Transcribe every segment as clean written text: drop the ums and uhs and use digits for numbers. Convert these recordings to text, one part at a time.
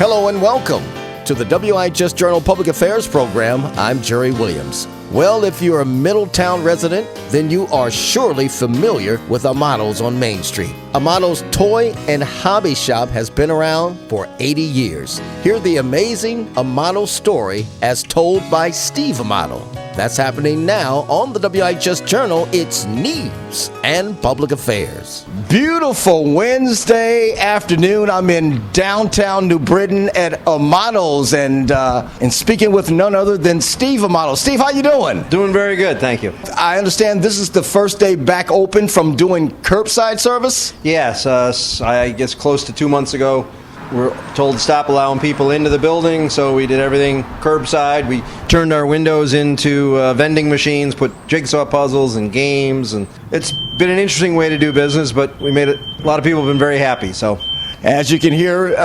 Hello and welcome to the WIHS Journal Public Affairs Program. I'm Gerry Williams. Well, if you're a Middletown resident, then you are surely familiar with Amato's on Main Street. Amato's Toy and Hobby Shop has been around for 80 years. Hear the amazing Amato story as told by Steve Amato. That's happening now on the WIHS Journal. It's News and Public Affairs. Beautiful Wednesday afternoon. I'm in downtown New Britain at Amato's and speaking with none other than Steve Amato. Steve, how you doing? Doing very good, thank you. I understand this is the first day back open from doing curbside service? Yes, I guess close to 2 months ago, we were told to stop allowing people into the building, so we did everything curbside. We turned our windows into vending machines, put jigsaw puzzles and games, and it's been an interesting way to do business, but we made it. A lot of people have been very happy, so. As you can hear,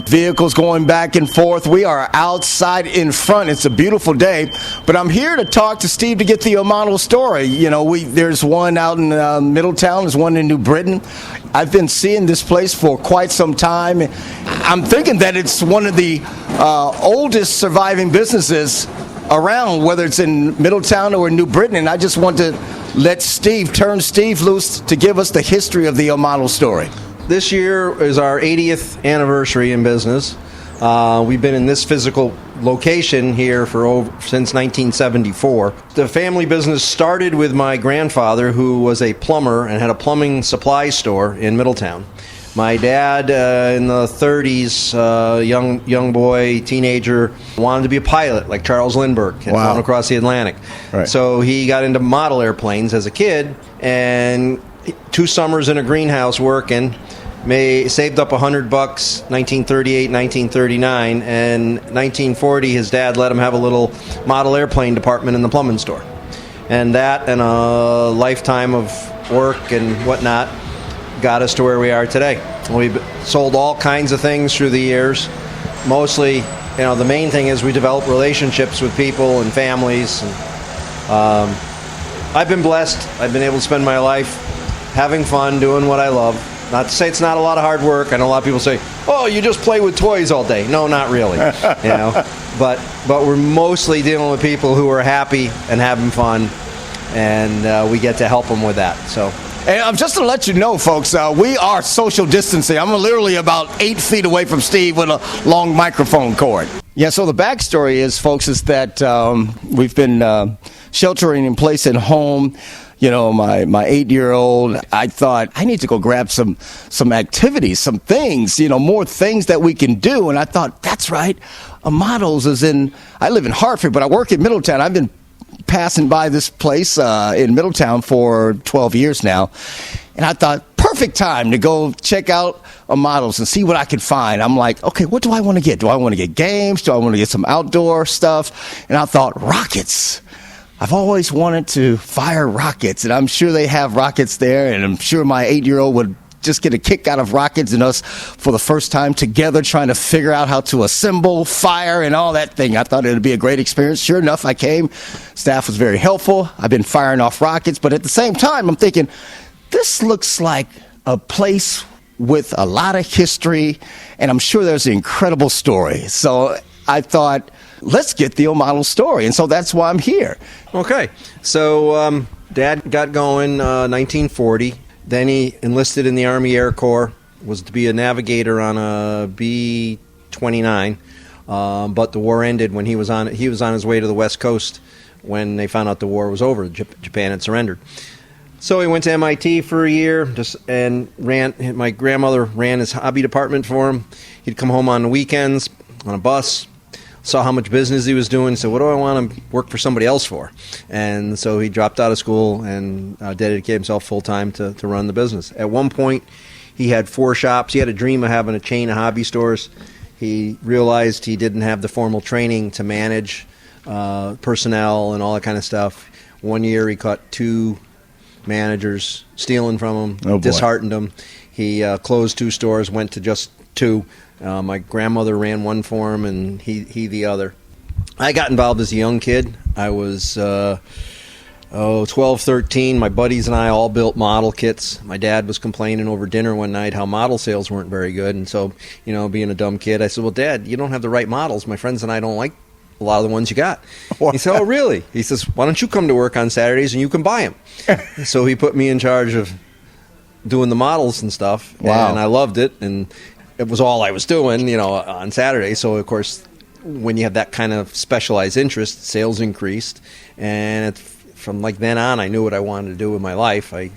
vehicles going back and forth. We are outside in front. It's a beautiful day. But I'm here to talk to Steve to get the Amato story. You know, there's one out in Middletown. There's one in New Britain. I've been seeing this place for quite some time. I'm thinking that it's one of the oldest surviving businesses around, whether it's in Middletown or in New Britain. And I just want to let turn Steve loose to give us the history of the Amato story. This year is our 80th anniversary in business. We've been in this physical location here since 1974. The family business started with my grandfather, who was a plumber and had a plumbing supply store in Middletown. My dad, in the 30s, young boy, teenager, wanted to be a pilot like Charles Lindbergh and flown across the Atlantic. Right. So he got into model airplanes as a kid, and 2 summers in a greenhouse working, saved up $100, 1938, 1939, and 1940 his dad let him have a little model airplane department in the plumbing store. And that and a lifetime of work and whatnot got us to where we are today. We've sold all kinds of things through the years. Mostly, the main thing is we develop relationships with people and families. And, I've been blessed. I've been able to spend my life having fun, doing what I love. Not to say it's not a lot of hard work. I know a lot of people say, "Oh, you just play with toys all day." No, not really. But we're mostly dealing with people who are happy and having fun, and we get to help them with that. So. And just to let you know, folks, we are social distancing. I'm literally about 8 feet away from Steve with a long microphone cord. Yeah, so the backstory is, folks, is that we've been sheltering in place at home. My 8-year-old, I thought, I need to go grab some activities, some things, more things that we can do. And I thought, that's right, Amato's I live in Hartford, but I work in Middletown. I've been passing by this place in Middletown for 12 years now. And I thought, perfect time to go check out Amato's and see what I could find. I'm like, okay, what do I want to get? Do I want to get games? Do I want to get some outdoor stuff? And I thought, rockets. I've always wanted to fire rockets, and I'm sure they have rockets there, and I'm sure my 8-year-old would just get a kick out of rockets and us for the first time together trying to figure out how to assemble, fire, and all that thing. I thought it would be a great experience. Sure enough, I came. Staff was very helpful. I've been firing off rockets, but at the same time, I'm thinking, this looks like a place with a lot of history, and I'm sure there's an incredible story. So I thought, let's get the Amato story, and so that's why I'm here. Okay, so Dad got going 1940. Then he enlisted in the Army Air Corps, was to be a navigator on a B-29, but the war ended when he was on his way to the West Coast when they found out the war was over. Japan had surrendered. So he went to MIT for a year, my grandmother ran his hobby department for him. He'd come home on the weekends on a bus, saw how much business he was doing, said, what do I want to work for somebody else for? And so he dropped out of school and dedicated himself full-time to run the business. At one point, he had 4 shops. He had a dream of having a chain of hobby stores. He realized he didn't have the formal training to manage personnel and all that kind of stuff. One year, he caught 2 managers stealing from him, disheartened him. He closed 2 stores, went to just 2. My grandmother ran one for him, and he the other. I got involved as a young kid. I was 12, 13, my buddies and I all built model kits. My dad was complaining over dinner one night how model sales weren't very good. And so, being a dumb kid, I said, well, Dad, you don't have the right models. My friends and I don't like a lot of the ones you got. He said, oh, really? He says, why don't you come to work on Saturdays and you can buy them? So he put me in charge of doing the models and stuff. Wow. And I loved it. And it was all I was doing, on Saturday. So, of course, when you have that kind of specialized interest, sales increased. And from like then on, I knew what I wanted to do with my life. I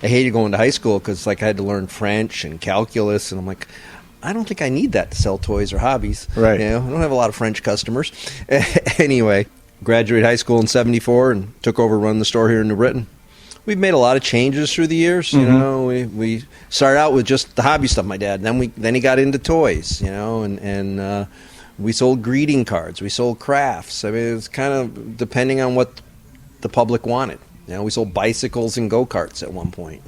hated going to high school because I had to learn French and calculus, and I'm like, I don't think I need that to sell toys or hobbies. Right. I don't have a lot of French customers. Anyway, graduated high school in '74 and took over running the store here in New Britain. We've made a lot of changes through the years. We started out with just the hobby stuff, my dad. Then he got into toys. And we sold greeting cards. We sold crafts. I mean, it's kind of depending on what the public wanted. We sold bicycles and go-karts at one point.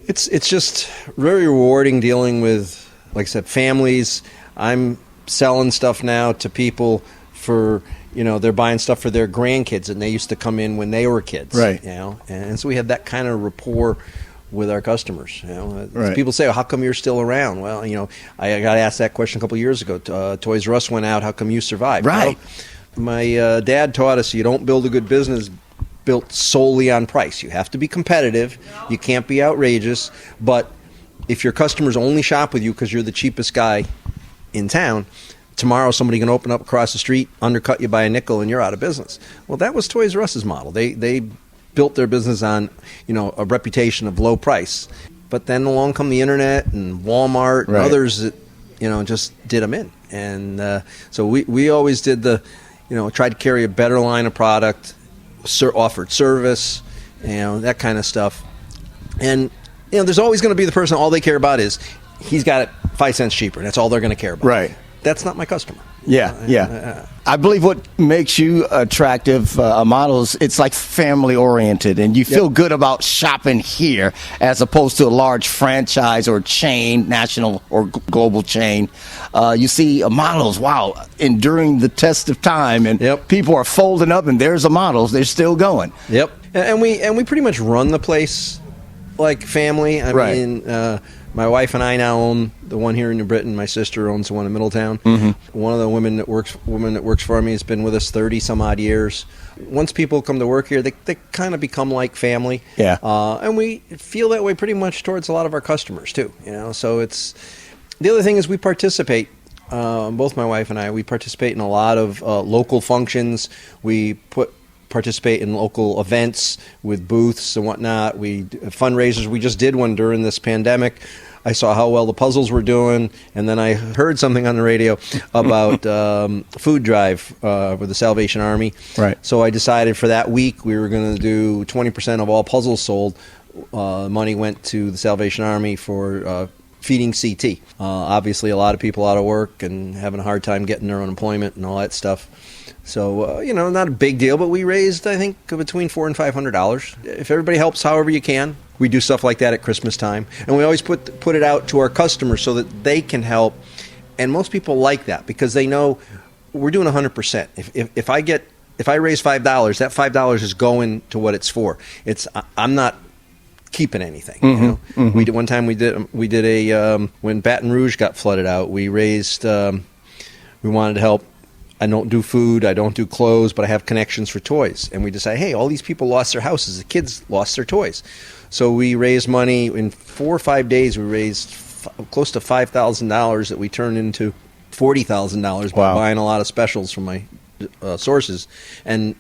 It's just very rewarding dealing with, like I said, families. I'm selling stuff now to people for, they're buying stuff for their grandkids, and they used to come in when they were kids. Right. And so we have that kind of rapport with our customers. Right. People say, well, how come you're still around? Well, I got asked that question a couple of years ago. Toys R Us went out. How come you survived? Right. Well, my dad taught us you don't build a good business built solely on price. You have to be competitive. You can't be outrageous. But if your customers only shop with you because you're the cheapest guy in town, tomorrow somebody can open up across the street, undercut you by a nickel, and you're out of business. Well, that was Toys R Us's model. They built their business on a reputation of low price. But then along come the internet and Walmart and others that just did them in. And so we always did tried to carry a better line of product, offered service, that kind of stuff. And, there's always going to be the person, all they care about is he's got it 5 cents cheaper. And that's all they're going to care about. Right. That's not my customer. Yeah. I believe what makes you attractive models, it's like family oriented, and you feel good about shopping here as opposed to a large franchise or chain, national or global chain. You see models, enduring the test of time, and people are folding up, and there's the models. They're still going. Yep. And we pretty much run the place like family. I mean, my wife and I now own the one here in New Britain. My sister owns the one in Middletown. Mm-hmm. One of the women that works for me has been with us 30 some odd years. Once people come to work here, they kind of become like family. Yeah. And we feel that way pretty much towards a lot of our customers too. So it's the other thing is we participate. Both my wife and I, we participate in a lot of local functions. We participate in local events with booths and whatnot. We fundraisers. We just did one during this pandemic. I saw how well the puzzles were doing, and then I heard something on the radio about food drive with the Salvation Army. Right. So I decided for that week we were going to do 20% of all puzzles sold. Money went to the Salvation Army for feeding CT. Obviously, a lot of people out of work and having a hard time getting their unemployment and all that stuff. So, not a big deal, but we raised, I think, between $400 and $500. If everybody helps however you can, we do stuff like that at Christmas time. And we always put it out to our customers so that they can help. And most people like that because they know we're doing 100%. If I raise $5, that $5 is going to what it's for. I'm not keeping anything. Mm-hmm. We did one time. We did a when Baton Rouge got flooded out. We raised. We wanted to help. I don't do food, I don't do clothes, but I have connections for toys. And we decided, hey, all these people lost their houses. The kids lost their toys. So we raised money. In 4 or 5 days, we raised close to $5,000 that we turned into $40,000 by buying a lot of specials from my sources. And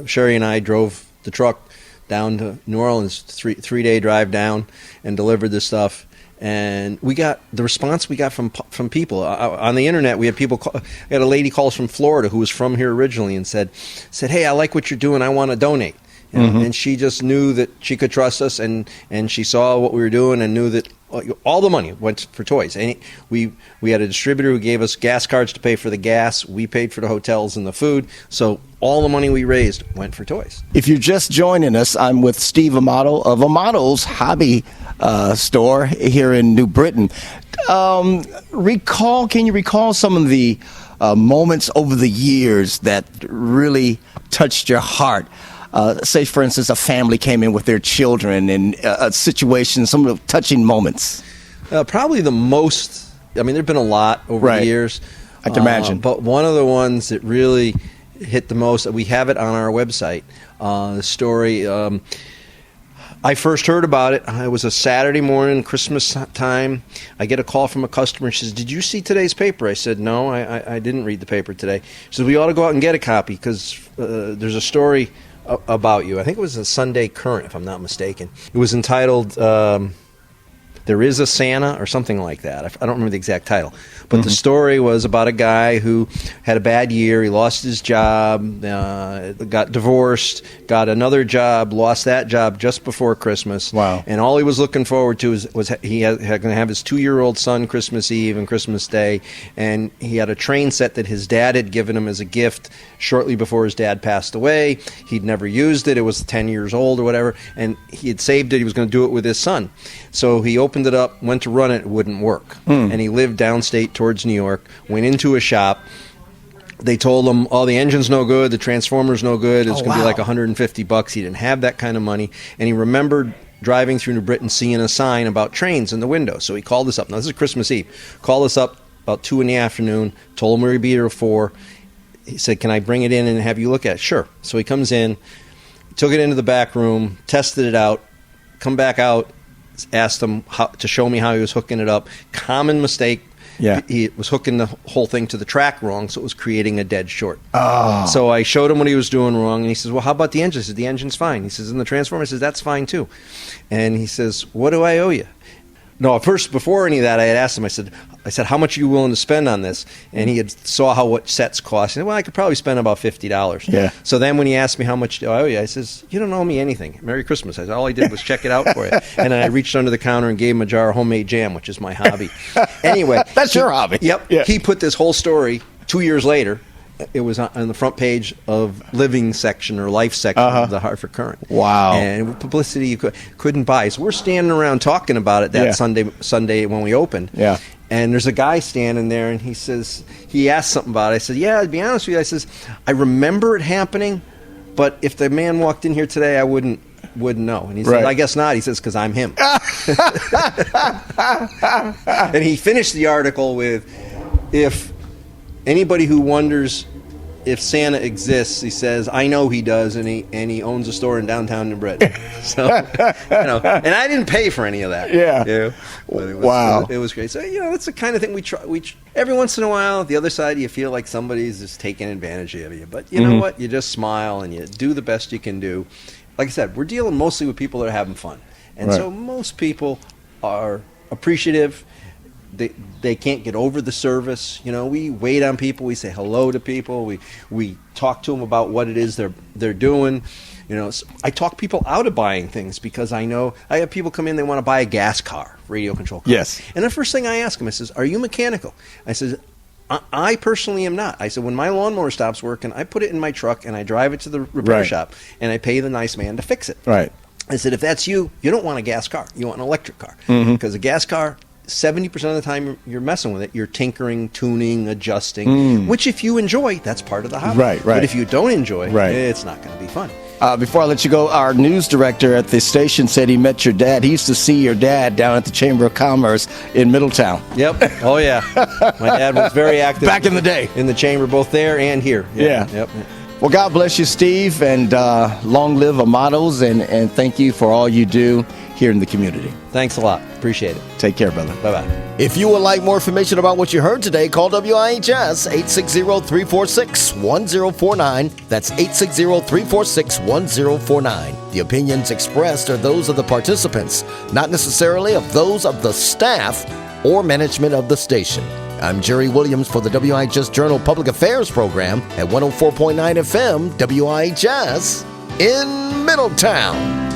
Sherry and I drove the truck down to New Orleans, three-day drive down, and delivered this stuff. And we got the response we got from people on the internet. We had people. We had a lady call us from Florida who was from here originally and said, "Hey, I like what you're doing. I want to donate." And she just knew that she could trust us, and she saw what we were doing and knew that all the money went for toys. And we had a distributor who gave us gas cards to pay for the gas. We paid for the hotels and the food. So all the money we raised went for toys. If you're just joining us, I'm with Steve Amato of Amato's Hobby Store here in New Britain. Can you recall some of the moments over the years that really touched your heart? say, for instance, a family came in with their children and a situation, some of the touching moments? Probably the most. I mean, there've been a lot over the years. I can imagine. But one of the ones that really hit the most, we have it on our website, the story. I first heard about it. It was a Saturday morning, Christmas time. I get a call from a customer. She says, "Did you see today's paper?" I said, "No, I didn't read the paper today." She said, "We ought to go out and get a copy because there's a story about you." I think it was a Sunday Current, if I'm not mistaken. It was entitled "There Is a Santa" or something like that. I don't remember the exact title. But the story was about a guy who had a bad year. He lost his job, got divorced, got another job, lost that job just before Christmas. Wow. And all he was looking forward to was he had going to have his 2-year-old son Christmas Eve and Christmas Day. And he had a train set that his dad had given him as a gift shortly before his dad passed away. He'd never used it. It was 10 years old or whatever. And he had saved it. He was going to do it with his son. So he opened it up, went to run it wouldn't work. And he lived downstate towards New York, went into a shop. They told him, "Oh, the engine's no good, the transformer's no good, it's going to be like $150. He didn't have that kind of money. And he remembered driving through New Britain seeing a sign about trains in the window. So he called us up. Now, this is Christmas Eve. Called us up about 2 in the afternoon, told him we'd be here at 4. He said, "Can I bring it in and have you look at it?" Sure. So he comes in, took it into the back room, tested it out, come back out, asked him to show me how he was hooking it up. Common mistake. Yeah. He was hooking the whole thing to the track wrong, so it was creating a dead short. Oh. So I showed him what he was doing wrong, and he says, "Well, how about the engine?" I said, "The engine's fine." He says, "And the transformer?" I says, "That's fine, too." And he says, "What do I owe you?" No, first, before any of that, I had asked him, I said, "How much are you willing to spend on this?" And he had saw what sets cost. He said, "Well, I could probably spend about $50. Yeah. So then when he asked me how much do I owe you, I says, "You don't owe me anything. Merry Christmas." I said, "All I did was check it out for you." And then I reached under the counter and gave him a jar of homemade jam, which is my hobby. Anyway. That's your hobby. Yep. Yeah. He put this whole story 2 years later. It was on the front page of Living section or Life section of the Hartford Courant. Wow. And publicity you couldn't buy. So we're standing around talking about it that Sunday when we opened. Yeah. And there's a guy standing there, and he says, he asked something about it. I said, "Yeah, to be honest with you," I says, "I remember it happening, but if the man walked in here today, I wouldn't know." And he said, "I guess not." He says, "Because I'm him." And he finished the article with, "If anybody who wonders if Santa exists," he says, "I know he does, and he owns a store in downtown New Britain." So, and I didn't pay for any of that. Yeah. But it was, Wow. it was great. So that's the kind of thing we try. Every once in a while, the other side, you feel like somebody's just taking advantage of you. But you know what? You just smile and you do the best you can do. Like I said, we're dealing mostly with people that are having fun, and so most people are appreciative. They can't get over the service. We wait on people. We say hello to people. We talk to them about what it is they're doing. I talk people out of buying things because I know I have people come in, they want to buy a gas car, radio control car. Yes. And the first thing I ask them, I says, "Are you mechanical?" I says, I personally am not. I said, when my lawnmower stops working, I put it in my truck and I drive it to the repair shop and I pay the nice man to fix it. Right. I said, if that's you, you don't want a gas car. You want an electric car. Because a gas car, 70% of the time you're messing with it. You're tinkering, tuning, adjusting, which if you enjoy, that's part of the hobby. Right. But if you don't enjoy, it's not going to be fun. Before I let you go, our news director at the station said he met your dad. He used to see your dad down at the Chamber of Commerce in Middletown. Yep. Oh, yeah. My dad was very active. Back in the day. In the chamber, both there and here. Yeah. Yep. Well, God bless you, Steve, and long live Amatos, and thank you for all you do here in the community. Thanks a lot. Appreciate it. Take care, brother. Bye-bye. If you would like more information about what you heard today, call WIHS 860-346-1049. That's 860-346-1049. The opinions expressed are those of the participants, not necessarily of those of the staff or management of the station. I'm Gerry Williams for the WIHS Journal Public Affairs Program at 104.9 FM WIHS in Middletown.